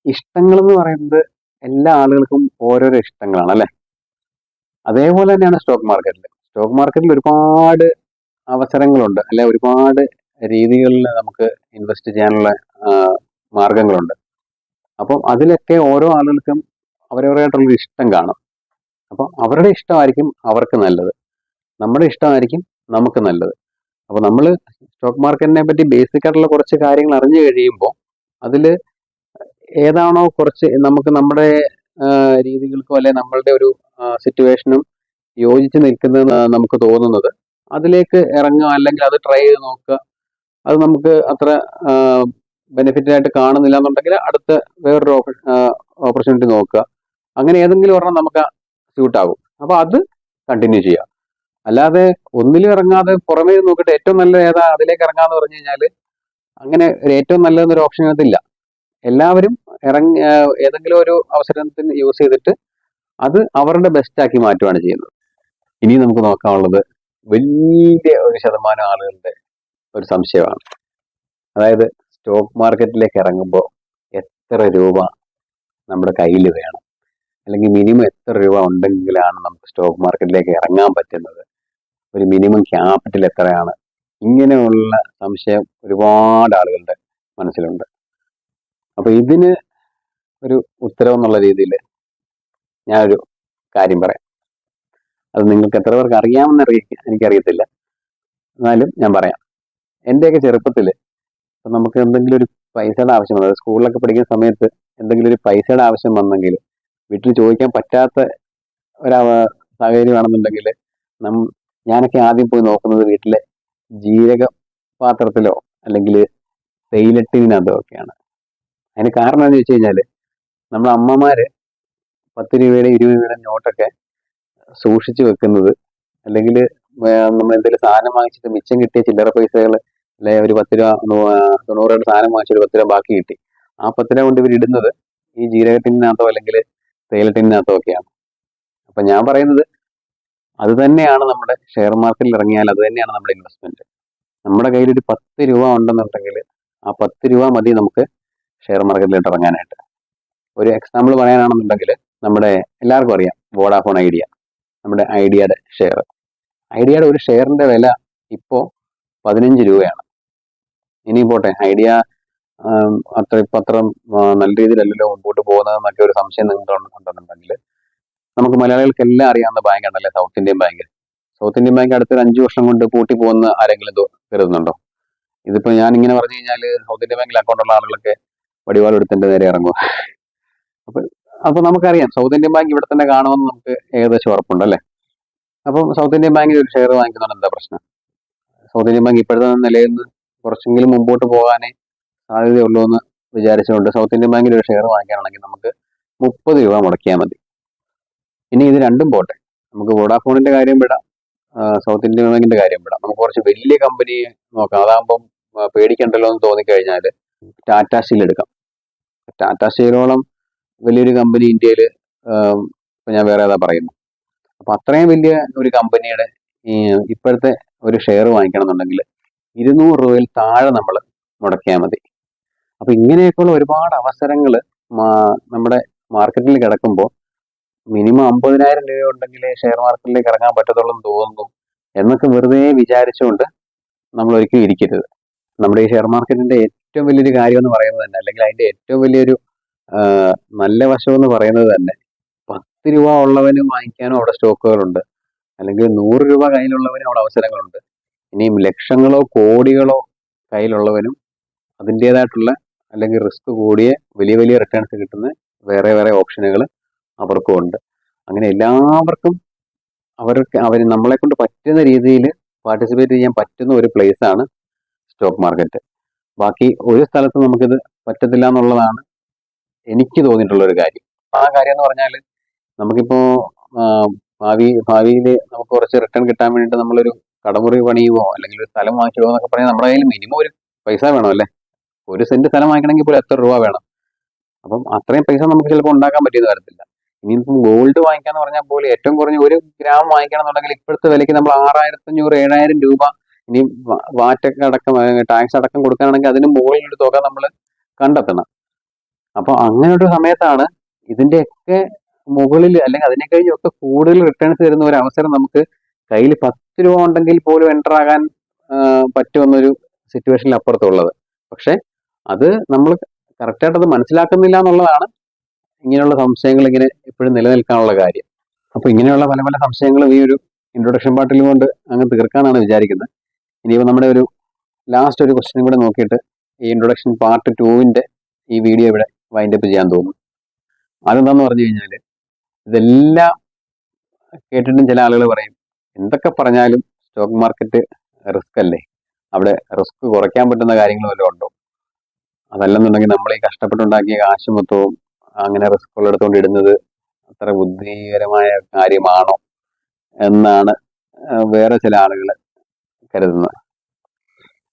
ഇഷ്ടങ്ങൾ എന്ന് പറയുന്നത് എല്ലാ ആളുകൾക്കും ഓരോരോ ഇഷ്ടങ്ങളാണ് അല്ലെ. അതേപോലെ തന്നെയാണ് സ്റ്റോക്ക് മാർക്കറ്റിൽ. സ്റ്റോക്ക് മാർക്കറ്റിൽ ഒരുപാട് അവസരങ്ങളുണ്ട്, അല്ലെ, ഒരുപാട് രീതികളിൽ നമുക്ക് ഇൻവെസ്റ്റ് ചെയ്യാനുള്ള മാർഗങ്ങളുണ്ട്. അപ്പം അതിലൊക്കെ ഓരോ ആളുകൾക്കും അവരവരായിട്ടുള്ള ഇഷ്ടം കാണും. അപ്പോൾ അവരുടെ ഇഷ്ടമായിരിക്കും അവർക്ക് നല്ലത്, നമ്മുടെ ഇഷ്ടമായിരിക്കും നമുക്ക് നല്ലത്. അപ്പോൾ നമ്മൾ സ്റ്റോക്ക് മാർക്കറ്റിനെ പറ്റി ബേസിക് ആയിട്ടുള്ള കുറച്ച് കാര്യങ്ങൾ അറിഞ്ഞു കഴിയുമ്പോൾ അതിൽ ഏതാണോ കുറച്ച് നമുക്ക് നമ്മുടെ രീതികൾക്കോ അല്ലെ നമ്മളുടെ ഒരു സിറ്റുവേഷനും യോജിച്ച് നിൽക്കുന്നത് നമുക്ക് തോന്നുന്നത് അതിലേക്ക് ഇറങ്ങുക, അല്ലെങ്കിൽ അത് ട്രൈ ചെയ്ത് നോക്കുക. അത് നമുക്ക് അത്ര ബെനിഫിറ്റ് ആയിട്ട് കാണുന്നില്ല എന്നുണ്ടെങ്കിൽ അടുത്ത വേറൊരു ഓപ്പർച്യൂണിറ്റി നോക്കുക. അങ്ങനെ ഏതെങ്കിലും ഒരെണ്ണം നമുക്ക് സ്യൂട്ട് ആകും, അപ്പൊ അത് കണ്ടിന്യൂ ചെയ്യാം. അല്ലാതെ ഒന്നിലും ഇറങ്ങാതെ പുറമേ നോക്കിയിട്ട് ഏറ്റവും നല്ല ഏതാ അതിലേക്ക് ഇറങ്ങാന്ന് പറഞ്ഞു കഴിഞ്ഞാൽ അങ്ങനെ ഒരു ഏറ്റവും നല്ലതെന്നൊരു ഓപ്ഷൻ അതില്ല. എല്ലാവരും ഏതെങ്കിലും ഒരു അവസരത്തിന് യൂസ് ചെയ്തിട്ട് അത് അവരുടെ ബെസ്റ്റ് ആക്കി മാറ്റുകയാണ് ചെയ്യുന്നത്. ഇനി നമുക്ക് നോക്കാനുള്ളത് വലിയ ഒരു ശതമാനം ആളുകളുടെ ഒരു സംശയമാണ്. അതായത് സ്റ്റോക്ക് മാർക്കറ്റിലേക്ക് ഇറങ്ങുമ്പോൾ എത്ര രൂപ നമ്മുടെ കയ്യിൽ വേണം, അല്ലെങ്കിൽ മിനിമം എത്ര രൂപ ഉണ്ടെങ്കിലാണ് നമുക്ക് സ്റ്റോക്ക് മാർക്കറ്റിലേക്ക് ഇറങ്ങാൻ പറ്റുന്നത്, ഒരു മിനിമം ക്യാപിറ്റൽ എത്രയാണ്, ഇങ്ങനെയുള്ള സംശയം ഒരുപാട് ആളുകളുടെ മനസ്സിലുണ്ട്. അപ്പൊ ഇതിന് ഒരു ഉത്തരവ് എന്നുള്ള രീതിയിൽ ഞാനൊരു കാര്യം പറയാം. അത് നിങ്ങൾക്ക് എത്ര പേർക്ക് അറിയാമെന്ന് എനിക്കറിയത്തില്ല, എന്നാലും ഞാൻ പറയാം. എൻ്റെയൊക്കെ ചെറുപ്പത്തിൽ നമുക്ക് എന്തെങ്കിലും ഒരു പൈസയുടെ ആവശ്യം വന്നത്, സ്കൂളിലൊക്കെ പഠിക്കുന്ന സമയത്ത് എന്തെങ്കിലും ഒരു പൈസയുടെ ആവശ്യം വന്നെങ്കിൽ വീട്ടിൽ ചോദിക്കാൻ പറ്റാത്ത ഒരു സാഹചര്യമാണെന്നുണ്ടെങ്കിൽ ഞാനൊക്കെ ആദ്യം പോയി നോക്കുന്നത് വീട്ടിലെ ജീരക പാത്രത്തിലോ അല്ലെങ്കിൽ തേയിലട്ടിനകത്തോ ഒക്കെയാണ്. അതിന് കാരണം എന്താണെന്ന് ചോദിച്ചു കഴിഞ്ഞാൽ നമ്മുടെ അമ്മമാര് 10 രൂപയുടെ 20 രൂപയുടെ നോട്ടൊക്കെ സൂക്ഷിച്ചു വെക്കുന്നത്, അല്ലെങ്കിൽ നമ്മൾ എന്തെങ്കിലും സാധനം വാങ്ങിച്ചിട്ട് മിച്ചം കിട്ടിയ ചില്ലറ പൈസകൾ, അല്ലെ ഒരു 10 രൂപ 90 രൂപയുടെ സാധനം വാങ്ങിച്ചൊരു 10 രൂപ ബാക്കി കിട്ടി, ആ 10 രൂപ കൊണ്ട് ഇവർ ഇടുന്നത് ഈ ജീരകത്തിനകത്തോ അല്ലെങ്കിൽ തേയിലട്ടിനകത്തോ ഒക്കെയാണ്. അപ്പൊ ഞാൻ പറയുന്നത് അത് തന്നെയാണ് നമ്മുടെ ഷെയർ മാർക്കറ്റിൽ ഇറങ്ങിയാൽ അത് തന്നെയാണ് നമ്മുടെ ഇൻവെസ്റ്റ്മെന്റ്. നമ്മുടെ കയ്യിൽ ഒരു 10 രൂപ ഉണ്ടെന്നുണ്ടെങ്കിൽ ആ 10 രൂപ മതി നമുക്ക് ഷെയർ മാർക്കറ്റിലോട്ട് ഇറങ്ങാനായിട്ട്. ഒരു എക്സാമ്പിൾ പറയാനാണെന്നുണ്ടെങ്കിൽ നമ്മുടെ എല്ലാവർക്കും അറിയാം വോഡാഫോൺ ഐഡിയ, നമ്മുടെ ഐഡിയയുടെ ഷെയർ. ഐഡിയയുടെ ഒരു ഷെയറിന്റെ വില ഇപ്പോൾ 15 രൂപയാണ്. ഇനി പോട്ടെ, ഐഡിയ അത്ര നല്ല രീതിയിലല്ലല്ലോ മുമ്പോട്ട് പോകുന്നതെന്നൊക്കെ ഒരു സംശയം നിങ്ങൾക്ക് ഉണ്ടെന്നുണ്ടെങ്കിൽ, നമുക്ക് മലയാളികൾക്ക് എല്ലാം അറിയാവുന്ന ബാങ്കാണല്ലേ South Indian Bank. South Indian Bank അടുത്തൊരു 5 വർഷം കൊണ്ട് പൂട്ടി പോകുന്ന ആരെങ്കിലും കരുതുന്നുണ്ടോ? ഇതിപ്പോ ഞാൻ ഇങ്ങനെ പറഞ്ഞു കഴിഞ്ഞാൽ സൗത്ത് ഇന്ത്യൻ ബാങ്കിൽ അക്കൗണ്ടുള്ള ആളുകളൊക്കെ വടിവാൾ എടുത്തിന്റെ നേരെ ഇറങ്ങുക. അപ്പൊ നമുക്കറിയാം സൗത്ത് ഇന്ത്യൻ ബാങ്ക് ഇവിടെ തന്നെ കാണുമെന്ന് നമുക്ക് ഏകദേശം ഉറപ്പുണ്ട് അല്ലേ. അപ്പം സൗത്ത് ഇന്ത്യൻ ബാങ്കിൽ ഒരു ഷെയർ വാങ്ങിക്കുന്നതാണ് എന്താ പ്രശ്നം? സൗത്ത് ഇന്ത്യൻ ബാങ്ക് ഇപ്പോഴത്തെ നിലയിൽ നിന്ന് കുറച്ചെങ്കിലും മുമ്പോട്ട് പോകാനേ സാധ്യതയുള്ളൂ എന്ന് വിചാരിച്ചുകൊണ്ട് സൗത്ത് ഇന്ത്യൻ ബാങ്കിൽ ഒരു ഷെയർ വാങ്ങിക്കുകയാണെങ്കിൽ നമുക്ക് 30 രൂപ മുടക്കിയാൽ മതി. ഇനി ഇത് രണ്ടും പോട്ടെ, നമുക്ക് വോഡാഫോണിന്റെ കാര്യം വിടാം, സൗത്ത് ഇന്ത്യൻ ബാങ്കിന്റെ കാര്യം വിടാം. നമുക്ക് കുറച്ച് വലിയ കമ്പനി നോക്കാം. അതാകുമ്പം പേടിക്കണ്ടല്ലോ എന്ന് തോന്നിക്കഴിഞ്ഞാൽ ടാറ്റ സ്റ്റീൽ എടുക്കാം. ടാറ്റ സ്റ്റീലോളം വലിയൊരു കമ്പനി ഇന്ത്യയിൽ ഇപ്പൊ ഞാൻ വേറെ ഏതാ പറയുന്നു. അപ്പൊ അത്രയും വലിയ ഒരു കമ്പനിയുടെ ഇപ്പോഴത്തെ ഒരു ഷെയർ വാങ്ങിക്കണം എന്നുണ്ടെങ്കിൽ 200 രൂപയിൽ താഴെ നമ്മൾ മുടക്കിയാൽ മതി. അപ്പൊ ഇങ്ങനെയൊക്കെയുള്ള ഒരുപാട് അവസരങ്ങൾ നമ്മുടെ മാർക്കറ്റിൽ കിടക്കുമ്പോൾ മിനിമം 50,000 രൂപ ഉണ്ടെങ്കിലേ ഷെയർ മാർക്കറ്റിലേക്ക് ഇറങ്ങാൻ പറ്റത്തുള്ളൂ എന്ന് തോന്നുന്നു എന്നൊക്കെ വെറുതെ വിചാരിച്ചുകൊണ്ട് നമ്മൾ ഒരിക്കലും ഇരിക്കരുത്. നമ്മുടെ ഈ ഷെയർ മാർക്കറ്റിന്റെ ഏറ്റവും വലിയൊരു കാര്യം എന്ന് പറയുന്നത് തന്നെ, അല്ലെങ്കിൽ അതിന്റെ ഏറ്റവും വലിയൊരു നല്ല വശം എന്ന് പറയുന്നത് തന്നെ, 10 രൂപ ഉള്ളവനും വാങ്ങിക്കാനും അവിടെ സ്റ്റോക്കുകളുണ്ട്, അല്ലെങ്കിൽ 100 രൂപ കയ്യിലുള്ളവനും അവിടെ അവസരങ്ങളുണ്ട്. ഇനിയും ലക്ഷങ്ങളോ കോടികളോ കയ്യിലുള്ളവനും അതിൻ്റെതായിട്ടുള്ള അല്ലെങ്കിൽ റിസ്ക് കൂടിയ വലിയ വലിയ റിട്ടേൺസ് കിട്ടുന്ന വേറെ വേറെ ഓപ്ഷനുകൾ അവർക്കും ഉണ്ട്. അങ്ങനെ എല്ലാവർക്കും അവർ നമ്മളെ കൊണ്ട് പറ്റുന്ന രീതിയിൽ പാർട്ടിസിപ്പേറ്റ് ചെയ്യാൻ പറ്റുന്ന ഒരു പ്ലേസ് ആണ് സ്റ്റോക്ക് മാർക്കറ്റ്. ബാക്കി ഒരു സ്ഥലത്തും നമുക്കിത് പറ്റത്തില്ല എന്നുള്ളതാണ് എനിക്ക് തോന്നിയിട്ടുള്ള ഒരു കാര്യം. ആ കാര്യം എന്ന് പറഞ്ഞാൽ നമുക്കിപ്പോ ഭാവിയിൽ നമുക്ക് കുറച്ച് റിട്ടേൺ കിട്ടാൻ വേണ്ടിയിട്ട് നമ്മളൊരു കടമുറി പണിയുവോ അല്ലെങ്കിൽ ഒരു സ്ഥലം വാങ്ങിച്ചിടുവോ എന്നൊക്കെ പറഞ്ഞാൽ നമ്മുടെ കയ്യിൽ മിനിമം ഒരു പൈസ വേണം അല്ലേ. ഒരു സെന്റ് സ്ഥലം വാങ്ങിക്കണമെങ്കിൽ പോലും എത്ര രൂപ വേണം. അപ്പം അത്രയും പൈസ നമുക്ക് ചിലപ്പോൾ ഉണ്ടാക്കാൻ പറ്റിയെന്ന് വരത്തില്ല. ഇനിയിപ്പം ഗോൾഡ് വാങ്ങിക്കാന്ന് പറഞ്ഞാൽ പോലും ഏറ്റവും കുറഞ്ഞ 1 ഗ്രാം വാങ്ങിക്കണം എന്നുണ്ടെങ്കിൽ ഇപ്പോഴത്തെ വിലയ്ക്ക് നമ്മൾ 6,500 7,000 രൂപ, ഇനി വാറ്റൊക്കെ അടക്കം ടാക്സ് അടക്കം കൊടുക്കുകയാണെങ്കിൽ അതിന് മുകളിലൊരു തുക നമ്മൾ കണ്ടെത്തണം. അപ്പൊ അങ്ങനെ ഒരു സമയത്താണ് ഇതിന്റെയൊക്കെ മുകളിൽ അല്ലെങ്കിൽ അതിനെ കഴിഞ്ഞൊക്കെ കൂടുതൽ റിട്ടേൺസ് തരുന്ന ഒരു അവസരം നമുക്ക് കയ്യിൽ 10 രൂപ ഉണ്ടെങ്കിൽ പോലും എൻ്റർ ആകാൻ പറ്റുമെന്നൊരു സിറ്റുവേഷനിൽ അപ്പുറത്തുള്ളത്. പക്ഷെ അത് നമ്മൾ കറക്റ്റായിട്ട് അത് മനസ്സിലാക്കുന്നില്ല എന്നുള്ളതാണ് ഇങ്ങനെയുള്ള സംശയങ്ങൾ ഇങ്ങനെ എപ്പോഴും നിലനിൽക്കാനുള്ള കാര്യം. അപ്പൊ ഇങ്ങനെയുള്ള പല പല സംശയങ്ങളും ഈ ഒരു ഇൻട്രൊഡക്ഷൻ പാർട്ടിൽ കൊണ്ട് അങ്ങ് തീർക്കാനാണ് വിചാരിക്കുന്നത്. ഇനിയിപ്പോൾ നമ്മുടെ ഒരു ലാസ്റ്റ് ഒരു ക്വസ്റ്റ്യൻ കൂടെ നോക്കിയിട്ട് ഈ ഇൻട്രൊഡക്ഷൻ പാർട്ട് 2 ഈ വീഡിയോ ഇവിടെ വൈൻഡപ്പ് ചെയ്യാൻ തോന്നുന്നു. അതെന്താന്ന് പറഞ്ഞു കഴിഞ്ഞാൽ, ഇതെല്ലാം കേട്ടിട്ടും ചില ആളുകൾ പറയും എന്തൊക്കെ പറഞ്ഞാലും സ്റ്റോക്ക് മാർക്കറ്റ് റിസ്ക് അല്ലേ, അവിടെ റിസ്ക് കുറയ്ക്കാൻ പറ്റുന്ന കാര്യങ്ങൾ വല്ലതും ഉണ്ടോ? അതല്ലെന്നുണ്ടെങ്കിൽ നമ്മൾ ഈ കഷ്ടപ്പെട്ടുണ്ടാക്കിയ കാശ് മൊത്തവും അങ്ങനെ റിസ്ക് ഉള്ളിടത്തോണ്ട് ഇടുന്നത് അത്ര ബുദ്ധികരമായ കാര്യമാണോ എന്നാണ് വേറെ ചില ആളുകൾ കരുതുന്നത്.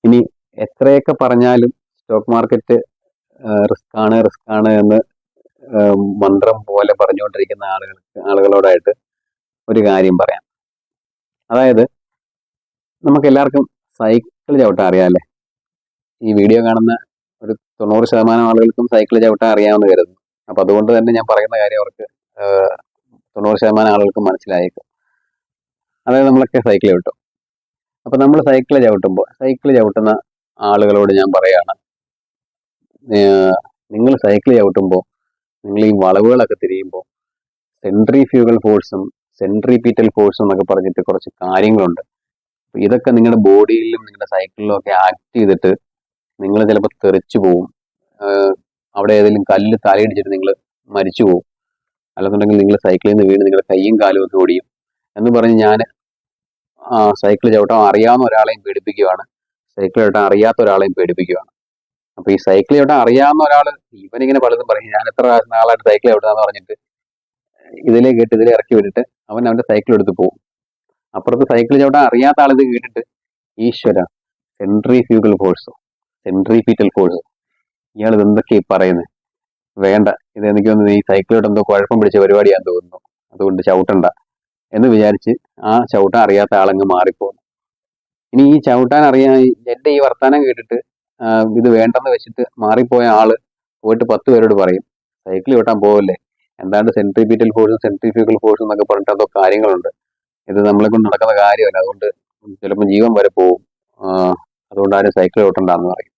ഇനി എത്രയൊക്കെ പറഞ്ഞാലും സ്റ്റോക്ക് മാർക്കറ്റ് റിസ്ക് ആണ് എന്ന് മന്ത്രം പോലെ പറഞ്ഞുകൊണ്ടിരിക്കുന്ന ആളുകളോടായിട്ട് ഒരു കാര്യം പറയാം. അതായത് നമുക്ക് എല്ലാവർക്കും സൈക്കിൾ ചവിട്ടാൻ അറിയാമല്ലേ? ഈ വീഡിയോ കാണുന്ന ഒരു 90% ആളുകൾക്കും സൈക്കിൾ ചവിട്ടാൻ അറിയാമെന്ന് കരുതുന്നു. അപ്പൊ അതുകൊണ്ട് തന്നെ ഞാൻ പറയുന്ന കാര്യം അവർക്ക് 90% ആളുകൾക്കും മനസ്സിലായേക്കും. അതായത് നമ്മളൊക്കെ സൈക്കിൾ ചവിട്ടും. അപ്പൊ നമ്മൾ സൈക്കിൾ ചവിട്ടുന്ന ആളുകളോട് ഞാൻ പറയാണ്, നിങ്ങൾ സൈക്കിൾ ചവിട്ടുമ്പോൾ നിങ്ങൾ ഈ വളവുകളൊക്കെ തിരിയുമ്പോൾ സെൻട്രിഫ്യൂഗൽ ഫോഴ്സും സെൻട്രിപീറ്റൽ ഫോഴ്സും എന്നൊക്കെ പറഞ്ഞിട്ട് കുറച്ച് കാര്യങ്ങളുണ്ട്. ഇതൊക്കെ നിങ്ങളുടെ ബോഡിയിലും നിങ്ങളുടെ സൈക്കിളിലും ഒക്കെ ആക്ട് ചെയ്തിട്ട് നിങ്ങൾ ചിലപ്പോൾ തെറിച്ചു പോവും. അവിടെ ഏതെങ്കിലും കല്ല് തലയിടിച്ചിട്ട് നിങ്ങൾ മരിച്ചു പോവും. അല്ലെന്നുണ്ടെങ്കിൽ നിങ്ങൾ സൈക്കിളിൽ നിന്ന് വീണ് നിങ്ങളുടെ കൈയും കാലും ഒക്കെ ഒടിയും എന്ന് പറഞ്ഞ് ഞാൻ സൈക്കിൾ ചവിട്ടാൻ അറിയാവുന്ന ഒരാളെയും പേടിപ്പിക്കുകയാണ്, സൈക്കിൾ ചവിട്ടാൻ അറിയാത്ത ഒരാളെയും പേടിപ്പിക്കുകയാണ്. അപ്പൊ ഈ സൈക്കിൾ ചവിട്ടാൻ അറിയാവുന്ന ഒരാൾ ഇവനിങ്ങനെ പലതും പറയും, ഞാൻ എത്ര നാളായിട്ട് സൈക്കിൾ ചവിട്ടാന്ന് പറഞ്ഞിട്ട് ഇതിലെ കേട്ട് ഇതിലെ ഇറക്കി വിട്ടിട്ട് അവന്റെ സൈക്കിൾ എടുത്ത് പോകും. അപ്പുറത്ത് സൈക്കിൾ ചവിട്ടാൻ അറിയാത്ത ആളിത് കേട്ടിട്ട് ഈശ്വര സെൻട്രിഫ്യൂഗൽ ഫോഴ്സോ സെൻട്രിപീറ്റൽ ഫോഴ്സോ ഇയാൾ ഇത് എന്തൊക്കെയാ പറയുന്നത്, വേണ്ട, ഇത് എനിക്ക് തോന്നുന്നു ഈ സൈക്കിളോട്ട് എന്തോ കുഴപ്പം പിടിച്ച പരിപാടിയാന്ന് തോന്നുന്നു, അതുകൊണ്ട് ചവിട്ടണ്ട എന്ന് വിചാരിച്ച് ആ ചവിട്ടാൻ അറിയാത്ത ആളങ്ങ് മാറിപ്പോകുന്നു. ഇനി ഈ ചവിട്ടാൻ എന്റെ ഈ വർത്താനം കേട്ടിട്ട് ഇത് വേണ്ടെന്ന് വെച്ചിട്ട് മാറിപ്പോയ ആള് പോയിട്ട് 10 പേരോട് പറയും സൈക്കിൾ ചവിട്ടാൻ പോവല്ലേ, എന്താണ്ട് സെൻട്രിപീറ്റൽ ഫോഴ്സും സെൻട്രിഫ്യൂഗൽ ഫോഴ്സും എന്നൊക്കെ പറഞ്ഞിട്ട് അതോ കാര്യങ്ങളുണ്ട്, ഇത് നമ്മളെ കൊണ്ട് നടക്കുന്ന കാര്യമല്ല, അതുകൊണ്ട് ചിലപ്പോൾ ജീവൻ വരെ പോവും, അതുകൊണ്ട് ആരും സൈക്കിൾ ചവിട്ടണ്ടെന്ന് പറയും.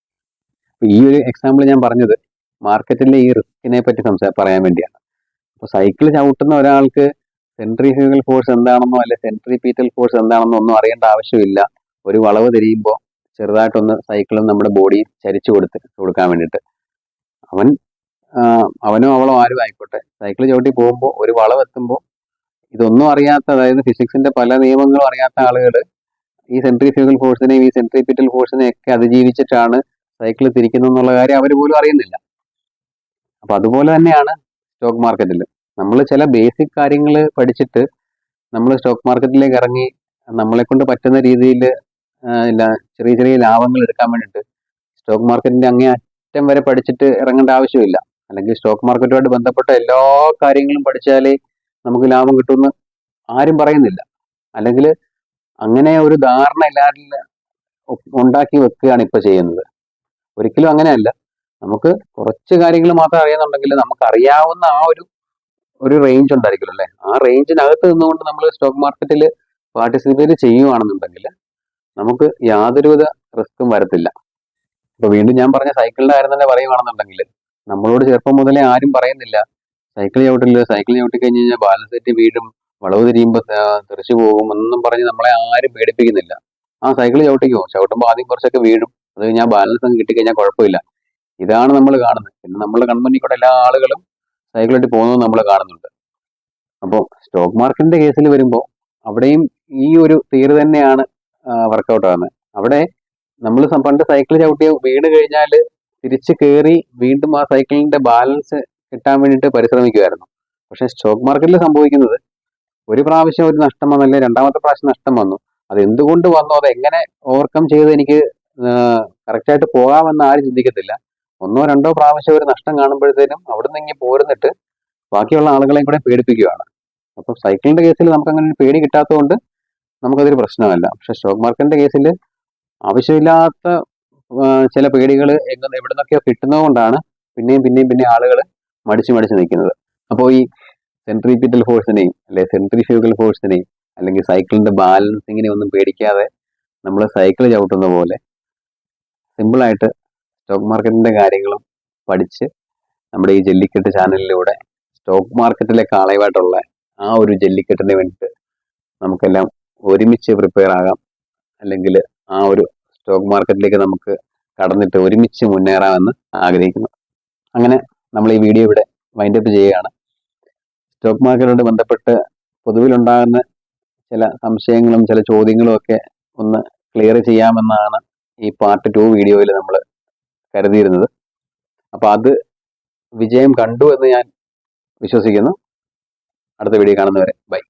ഈ ഒരു എക്സാമ്പിൾ ഞാൻ പറഞ്ഞത് മാർക്കറ്റിലെ ഈ റിസ്കിനെ പറ്റി പറയാൻ വേണ്ടിയാണ്. അപ്പോൾ സൈക്കിൾ ചവിട്ടുന്ന ഒരാൾക്ക് സെൻട്രിഫ്യൂഗൽ ഫോഴ്സ് എന്താണെന്നോ അല്ലെ സെൻട്രിപീറ്റൽ ഫോഴ്സ് എന്താണെന്നോ ഒന്നും അറിയേണ്ട ആവശ്യമില്ല. ഒരു വളവ് തിരിയുമ്പോൾ ചെറുതായിട്ടൊന്ന് സൈക്കിളും നമ്മുടെ ബോഡി ചരിച്ചു കൊടുക്കാൻ വേണ്ടിയിട്ട് അവനോ അവളോ ആരും ആയിക്കോട്ടെ സൈക്കിൾ ചവിട്ടി പോകുമ്പോൾ ഒരു വളവ് എത്തുമ്പോൾ ഇതൊന്നും അറിയാത്ത, അതായത് ഫിസിക്സിന്റെ പല നിയമങ്ങളും അറിയാത്ത ആളുകൾ ഈ സെൻട്രിഫ്യൂഗൽ ഫോഴ്സിനെയും ഈ സെൻട്രിപീറ്റൽ ഫോഴ്സിനെയും ഒക്കെ അതിജീവിച്ചിട്ടാണ് സൈക്കിൾ തിരിക്കുന്നത് എന്നുള്ള കാര്യം അവർ പോലും അറിയുന്നില്ല. അപ്പൊ അതുപോലെ തന്നെയാണ് സ്റ്റോക്ക് മാർക്കറ്റിൽ. നമ്മൾ ചില ബേസിക് കാര്യങ്ങൾ പഠിച്ചിട്ട് നമ്മൾ സ്റ്റോക്ക് മാർക്കറ്റിലേക്ക് ഇറങ്ങി നമ്മളെ കൊണ്ട് പറ്റുന്ന രീതിയിൽ ചെറിയ ചെറിയ ലാഭങ്ങൾ എടുക്കാൻ വേണ്ടിയിട്ട് സ്റ്റോക്ക് മാർക്കറ്റിന്റെ അങ്ങേ അറ്റം വരെ പഠിച്ചിട്ട് ഇറങ്ങേണ്ട ആവശ്യമില്ല. അല്ലെങ്കിൽ സ്റ്റോക്ക് മാർക്കറ്റുമായിട്ട് ബന്ധപ്പെട്ട എല്ലാ കാര്യങ്ങളും പഠിച്ചാലേ നമുക്ക് ലാഭം കിട്ടുമെന്ന് ആരും പറയുന്നില്ല. അല്ലെങ്കിൽ അങ്ങനെ ഒരു ധാരണ എല്ലാവരിൽ ഉണ്ടാക്കി വെക്കുകയാണ് ഇപ്പൊ ചെയ്യുന്നത്. ഒരിക്കലും അങ്ങനെയല്ല. നമുക്ക് കുറച്ച് കാര്യങ്ങൾ മാത്രം അറിയാന്നുണ്ടെങ്കിൽ നമുക്ക് അറിയാവുന്ന ആ ഒരു റേഞ്ച് ഉണ്ടായിരിക്കുമല്ലോ അല്ലെ, ആ റേഞ്ചിനകത്ത് നിന്നുകൊണ്ട് നമ്മൾ സ്റ്റോക്ക് മാർക്കറ്റിൽ പാർട്ടിസിപ്പേറ്റ് ചെയ്യുവാണെന്നുണ്ടെങ്കിൽ നമുക്ക് യാതൊരുവിധ റിസ്ക്കും വരത്തില്ല. ഇപ്പൊ വീണ്ടും ഞാൻ പറഞ്ഞ സൈക്കിളിന്റെ കാര്യം തന്നെ പറയുവാണെന്നുണ്ടെങ്കിൽ നമ്മളോട് ചെറുപ്പം മുതലേ ആരും പറയുന്നില്ല സൈക്കിൾ ചവിട്ടി കഴിഞ്ഞ് കഴിഞ്ഞാൽ ബാലൻസ് തെറ്റി വീഴും, വളവ് തിരിയുമ്പോൾ തെറിച്ചു പോകും എന്നും പറഞ്ഞ് നമ്മളെ ആരും പേടിപ്പിക്കുന്നില്ല. ആ സൈക്കിൾ ചവിട്ടുമ്പോൾ ആദ്യം കുറച്ചൊക്കെ വീഴും, അത് കഴിഞ്ഞാൽ ബാലൻസ് അങ്ങ് കിട്ടിക്കഴിഞ്ഞാൽ കുഴപ്പമില്ല. ഇതാണ് നമ്മൾ കാണുന്നത്. പിന്നെ നമ്മുടെ കൺമുന്നിൽ കൂടെ എല്ലാ ആളുകളും സൈക്കിളിട്ട് പോകുന്നത് നമ്മൾ കാണുന്നുണ്ട്. അപ്പോൾ സ്റ്റോക്ക് മാർക്കറ്റിന്റെ കേസിൽ വരുമ്പോൾ അവിടെയും ഈ ഒരു തീര് തന്നെയാണ് വർക്കൗട്ട് ആകുന്നത്. അവിടെ നമ്മൾ പണ്ട് സൈക്കിൾ ചവിട്ടി വീണ് കഴിഞ്ഞാൽ തിരിച്ച് കയറി വീണ്ടും ആ സൈക്കിളിന്റെ ബാലൻസ് കിട്ടാൻ വേണ്ടിയിട്ട് പരിശ്രമിക്കുമായിരുന്നു. പക്ഷെ സ്റ്റോക്ക് മാർക്കറ്റിൽ സംഭവിക്കുന്നത് ഒരു പ്രാവശ്യം ഒരു നഷ്ടം വന്നല്ലേ രണ്ടാമത്തെ പ്രാവശ്യം നഷ്ടം വന്നു, അത് എന്തുകൊണ്ട് വന്നു, അത് എങ്ങനെ ഓവർകം ചെയ്ത് എനിക്ക് കറക്റ്റായിട്ട് പോകാമെന്ന് ആരും ചിന്തിക്കത്തില്ല. 1 or 2 പ്രാവശ്യം ഒരു നഷ്ടം കാണുമ്പോഴത്തേനും അവിടെ നിന്ന് ഇങ്ങനെ പോരുന്നിട്ട് ബാക്കിയുള്ള ആളുകളെയും കൂടെ പേടിപ്പിക്കുകയാണ്. അപ്പൊ സൈക്കിളിന്റെ കേസിൽ നമുക്ക് അങ്ങനെ ഒരു പേടി കിട്ടാത്തതുകൊണ്ട് നമുക്കതൊരു പ്രശ്നമല്ല. പക്ഷെ സ്റ്റോക്ക് മാർക്കറ്റിന്റെ കേസിൽ ആവശ്യമില്ലാത്ത ചില പേടികൾ എവിടെ നിന്നൊക്കെയോ കിട്ടുന്നത് കൊണ്ടാണ് പിന്നെയും ആളുകൾ മടിച്ചു നിൽക്കുന്നത്. അപ്പോൾ ഈ സെൻട്രിപീറ്റൽ ഫോഴ്സിനെയും അല്ലെ സെൻട്രിഫ്യൂഗൽ ഫോഴ്സിനെയും അല്ലെങ്കിൽ സൈക്കിളിന്റെ ബാലൻസിങ്ങിനെ ഒന്നും പേടിക്കാതെ നമ്മൾ സൈക്കിൾ ചവിട്ടുന്ന പോലെ സിമ്പിളായിട്ട് സ്റ്റോക്ക് മാർക്കറ്റിന്റെ കാര്യങ്ങളും പഠിച്ച് നമ്മുടെ ഈ ജല്ലിക്കെട്ട് ചാനലിലൂടെ സ്റ്റോക്ക് മാർക്കറ്റിലെ കാളയുമായിട്ടുള്ള ആ ഒരു ജല്ലിക്കെട്ടിന് വേണ്ടിയിട്ട് നമുക്കെല്ലാം ഒരുമിച്ച് പ്രിപ്പയർ ആകാം, അല്ലെങ്കിൽ ആ ഒരു സ്റ്റോക്ക് മാർക്കറ്റിലേക്ക് നമുക്ക് കടന്നിട്ട് ഒരുമിച്ച് മുന്നേറാമെന്ന് ആഗ്രഹിക്കുന്നു. അങ്ങനെ നമ്മൾ ഈ വീഡിയോ ഇവിടെ വൈൻഡപ്പ് ചെയ്യുകയാണ്. സ്റ്റോക്ക് മാർക്കറ്റുമായിട്ട് ബന്ധപ്പെട്ട് പൊതുവിലുണ്ടാകുന്ന ചില സംശയങ്ങളും ചില ചോദ്യങ്ങളും ഒക്കെ ഒന്ന് ക്ലിയർ ചെയ്യാമെന്നാണ് ഈ പാർട്ട് 2 വീഡിയോയിൽ നമ്മൾ കരുതിയിരുന്നത്. അപ്പൊ അത് വിജയം കണ്ടു എന്ന് ഞാൻ വിശ്വസിക്കുന്നു. അടുത്ത വീഡിയോ കാണുന്നവരെ ബൈ.